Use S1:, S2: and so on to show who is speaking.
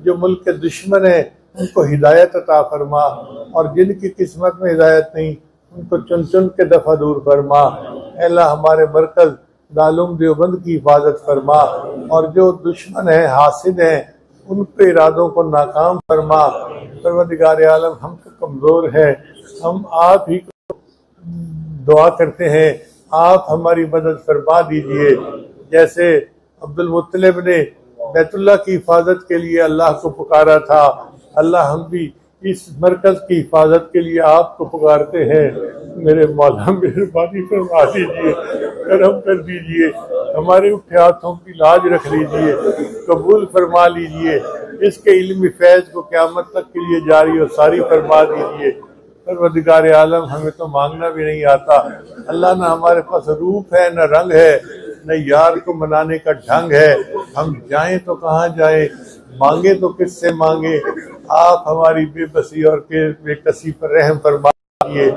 S1: जो मुल्क के दुश्मन है उनको हिदायत अता फरमा, और जिनकी किस्मत में हिदायत नहीं उनको चुन चुन के दफा दूर फरमा। अल्लाह हमारे मरकज दारुल देवबंद की हिफाजत फरमा, और जो दुश्मन है हासिद हैं उन पे इरादों को नाकाम फरमा। परवरदिगार आलम हम तो कमज़ोर है, हम आप ही को दुआ करते हैं, आप हमारी मदद फरमा दीजिए। जैसे अब्दुल मुत्तलिब ने बैतुल्लाह की हिफाजत के लिए अल्लाह को पुकारा था, अल्लाह हम भी इस मरकज की हिफाजत के लिए आपको पुकारते हैं। मेरे मौला मेहरबानी फरमा दीजिए, करम कर दीजिए, हमारे उठे हाथों की लाज रख लीजिए, कबूल फरमा लीजिए, इसके इल्मी फैज को क़यामत तक के लिए जारी और सारी फरमा दीजिए। परवरदिगार आलम हमें तो मांगना भी नहीं आता, अल्लाह ना हमारे पास रूप है न रंग है, न यार को मनाने का ढंग है। हम जाएं तो कहाँ जाएं, मांगे तो किससे मांगे। आप हमारी बेबसी और बेकसी पर रहम फरमाइए।